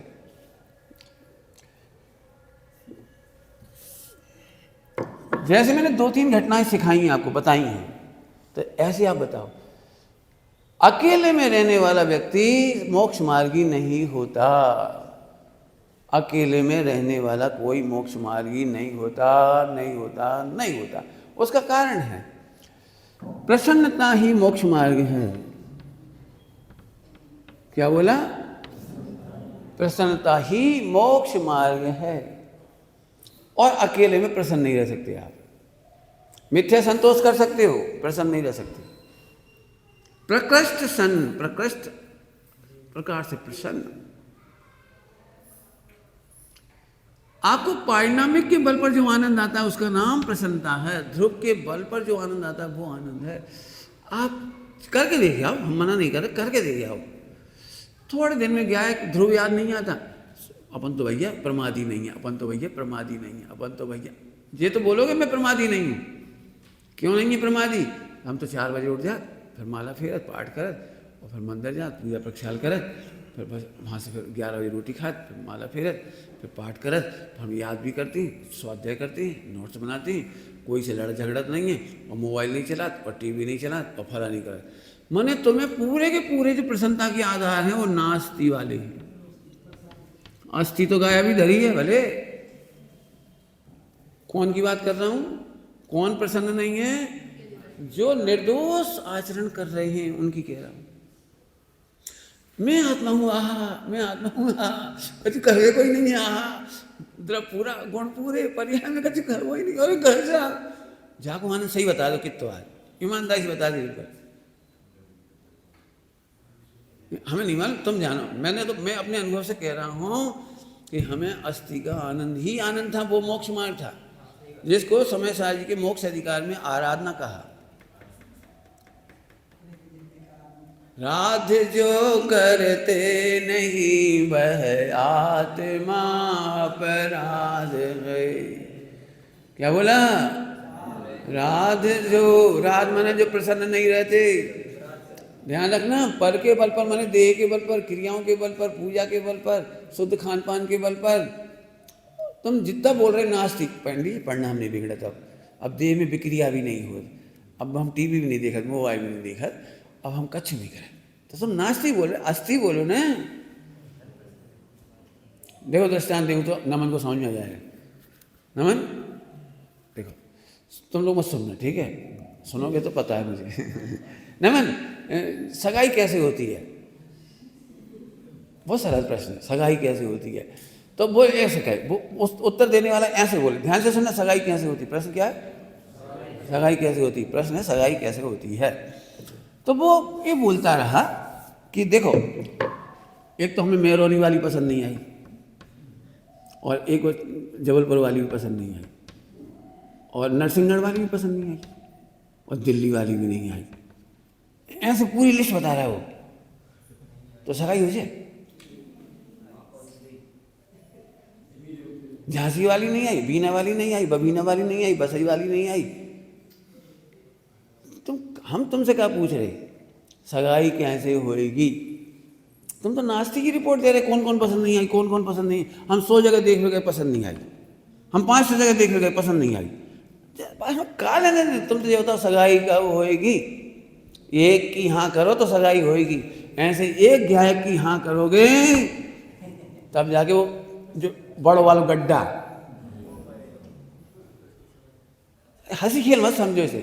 जैसे मैंने 2-3 घटनाएं सिखाई हैं आपको, बताई हैं, तो ऐसे आप बताओ, अकेले में रहने वाला व्यक्ति मोक्ष मार्गी नहीं होता, अकेले में रहने वाला कोई मोक्ष मार्गी नहीं होता, नहीं होता, नहीं होता। उसका कारण है प्रसन्नता ही मोक्ष मार्ग है। क्या बोला? प्रसन्नता ही मोक्ष मार्ग है, और अकेले में प्रसन्न नहीं रह सकते आप। मिथ्या संतोष कर सकते हो, प्रसन्न नहीं रह सकते। प्रकृष्ट सन, प्रकृष्ट प्रकार से प्रसन्न। आपको पारिणामिक के बल पर जो आनंद आता है उसका नाम प्रसन्नता है। ध्रुव के बल पर जो आनंद आता है वो आनंद है। आप करके देखिए, आओ, हम मना नहीं कर रहे, करके देखिए आओ। थोड़े दिन में क्या है, ध्रुव याद नहीं आता, अपन तो भैया प्रमादी नहीं है, अपन तो भैया प्रमादी नहीं है, अपन तो भैया, ये तो बोलोगे मैं प्रमादी नहीं हूँ। क्यों नहीं है प्रमादी? हम तो 4 बजे उठ जात, फिर माला फेरत, पाठ करत, और फिर मंदिर जात, पूजा प्रक्षाल करत, फिर बस वहाँ से फिर 11 बजे रोटी खात, फिर माला फेरत, फिर पाठ करत, फिर हम याद भी करती, स्वाध्याय करती, नोट्स बनाती, कोई से लड़ झगड़त नहीं है, और मोबाइल नहीं चलात, और टीवी नहीं चलात, और फला नहीं करत। मैंने तुम्हें पूरे के पूरे जो प्रसन्नता के आधार हैं वो नास्ती वाले हैं। अस्थि तो गाया भी धरी है भले। कौन की बात कर रहा हूं? कौन प्रसन्न नहीं है? जो निर्दोष आचरण कर रहे हैं उनकी कह रहा हूं। मैं आत्मा हूं, आहा, मैं आत्मा हूं, आहा, कभी कहे कोई नहीं, आहा, द्रव पूरा, गुण पूरे, पर्याय में कभी घर कोई नहीं, अरे घर जा जाको आनंद सही बता दो कितो आज, ईमानदारी से बता दीजिए। हमें नहीं मालूम, तुम जानो। मैं अपने अनुभव से कह रहा हूं कि हमें अस्थि का आनंद ही आनंद था, वो मोक्ष मार्ग था, जिसको समय साहब जी के मोक्ष अधिकार में आराधना कहा। राध जो करते नहीं वह आत्मा अपराध है। क्या बोला? राध माने जो प्रसन्न नहीं रहते। ध्यान रखना, पर के बल पर माने देह के बल पर, क्रियाओं के बल पर, पूजा के बल पर, शुद्ध खान पान के बल पर। तुम जितना बोल रहे नास्तिक, पंडित पढ़ना हम नहीं बिगड़ा। तब अब देह में विक्रिया भी नहीं हो, अब हम टीवी भी नहीं देखत, मोबाइल भी नहीं देखत, अब हम कच्छ नहीं करें, तो तुम नास्तिक बोल रहे, अस्थि बोलो ना। देखो दृष्टांत देखो तो नमन को समझ में आ जाएगा। नमन देखो, तुम लोग मत सुनना, ठीक है? सुनोगे तो पता है मुझे। नमन, सगाई कैसे होती है? बहुत सरल प्रश्न है, सगाई कैसे होती है? तो वो ऐसे कहे, वो उत्तर देने वाला ऐसे बोले, ध्यान से सुनना, सगाई कैसे होती है? प्रश्न क्या है? सगाई कैसे होती है? प्रश्न है सगाई कैसे होती है। तो वो ये बोलता रहा कि देखो, एक तो हमें मेहरौनी वाली पसंद नहीं आई, और एक जबलपुर वाली भी पसंद नहीं आई, और नरसिंहगढ़ वाली भी पसंद नहीं आई, और दिल्ली वाली भी नहीं आई। ऐसे पूरी लिस्ट बता रहा है वो, तो सगाई हो जाए। झांसी वाली नहीं आई, बीना वाली नहीं आई, बबीना वाली नहीं आई, बसई वाली नहीं आई। हम तुमसे क्या पूछ रहे? सगाई कैसे होएगी? तुम तो नास्तिक की रिपोर्ट दे रहे, कौन कौन पसंद नहीं आई, कौन कौन पसंद नहीं। हम 100 जगह देख गए, पसंद नहीं आई। हम 500 जगह देख गए, पसंद नहीं आई, का लेने, तुम तो ये बताओ सगाई कब होएगी? एक की हाँ करो तो सगाई होएगी, ऐसे एक गायक की हाँ करोगे तब जाके वो जो बड़ो वाला गड्ढा, हंसी खेल मत समझो इसे।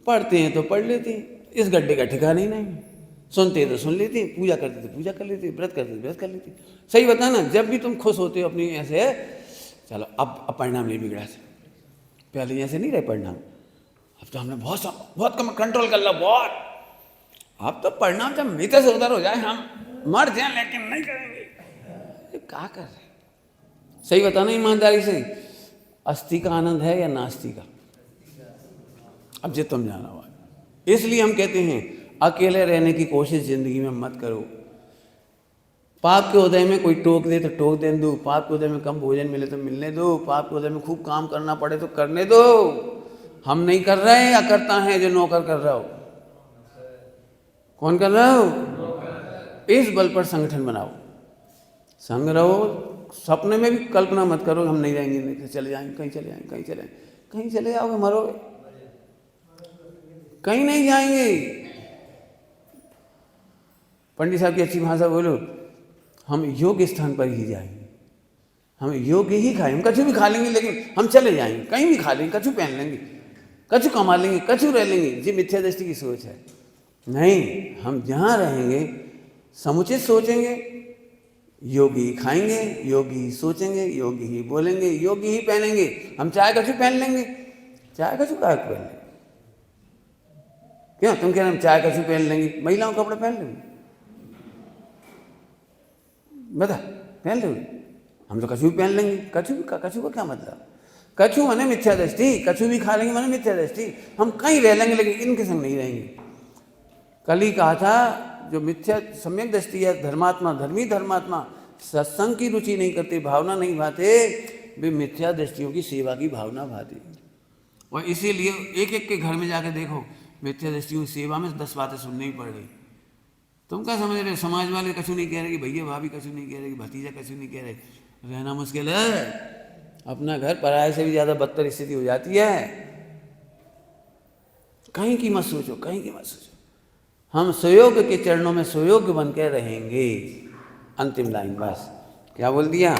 पढ़ते हैं तो पढ़ लेते हैं, इस गड्ढे का ठिकाना ही नहीं। सुनते हैं तो सुन लेते हैं, पूजा करते तो पूजा कर लेते हैं, व्रत करते तो व्रत कर लेते हैं। सही बता ना, जब भी तुम खुश होते हो अपनी ऐसे, चलो अब परिणाम नहीं बिगड़ा से, पहले ऐसे नहीं रहे परिणाम, अब तो हमने बहुत कम कंट्रोल कर ला, बहुत। अब तो परिणाम जब मीते से उधर हो जाए, हम मर जाए लेकिन नहीं करेंगे। क्या कर रहे? सही बताना ईमानदारी से, अस्थि का आनंद है या नास्ति का? अब जे तुम जाना हुआ। इसलिए हम कहते हैं अकेले रहने की कोशिश जिंदगी में मत करो। पाप के उदय में कोई टोक दे तो टोक देने दो, पाप के उदय में कम भोजन मिले तो मिलने दो, पाप के उदय में खूब काम करना पड़े तो करने दो। हम नहीं कर रहे हैं, या करता है जो नौकर कर रहा हो? कौन कर रहा हो? इस बल पर संगठन बनाओ, संग रहो। सपने में भी कल्पना मत करो हम नहीं रहेंगे, नहीं चले जाएंगे, कहीं चले जाएंगे, कहीं चले जाएंगे। कहीं चले जाओगे मरोगे, कहीं नहीं जाएंगे। पंडित साहब की अच्छी भाषा बोलो, हम योग्य स्थान पर ही जाएंगे, हम योग्य ही खाएंगे, हम कछु भी खा लेंगे लेकिन हम चले जाएंगे, कहीं भी खा लेंगे, कछु पहन लेंगे, कछु कमा लेंगे, कछु रह लेंगे। ये मिथ्या दृष्टि की सोच है। नहीं, हम जहाँ रहेंगे समुचित सोचेंगे, योगी ही खाएंगे, योगी ही सोचेंगे, योगी ही बोलेंगे, योगी ही पहनेंगे। हम चाहे कछु पहन लेंगे, चाहे कछु काय पहन लेंगे। क्यों तुम कह रहे हम चाहे कछु पहन लेंगे? महिलाओं के कपड़े पहन लेंगे, बता पहन लोगे? हम तो कछु भी पहन लेंगे। कछु का क्या मतलब? कछु माने मिथ्या दृष्टि, कछु भी खा लेंगे माने मिथ्या दृष्टि। हम कहीं रह लेंगे लेकिन इनके संग नहीं रहेंगे। कल ही कहा था, जो मिथ्या सम्यक दृष्टि है, धर्मात्मा, धर्मी धर्मात्मा सत्संग की रुचि नहीं करते, भावना नहीं भाते, वे मिथ्या दृष्टियों की सेवा की भावना भाते। और इसीलिए एक एक के घर में जाके देखो, मिथ्या दृष्टियों की सेवा में 10 बातें सुननी ही पड़ गई। तुम क्या समझ रहे? समाज वाले कछु नहीं कह रहे कि भैया भाभी कछु नहीं कह रहे कि भतीजा कछु नहीं कह रहे। रहना मुश्किल है, अपना घर पराये से भी ज़्यादा बदतर स्थिति हो जाती है। कहीं की मत सोचो, कहीं की मत सोचो। हम सुयोग्य के चरणों में सुयोग्य बन के रहेंगे। अंतिम लाइन बस, क्या बोल दिया?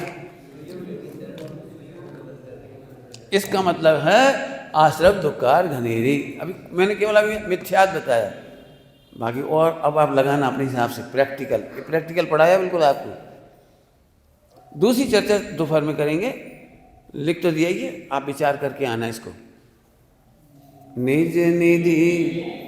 इसका मतलब है आश्रव दुक्कार घनेरी। अभी मैंने केवल अभी मिथ्यात बताया, बाकी और अब आप लगाना अपने हिसाब से। प्रैक्टिकल पढ़ाया बिल्कुल आपको। दूसरी चर्चा दोपहर में करेंगे, लिख तो दिया, आप विचार करके आना इसको। निज निधि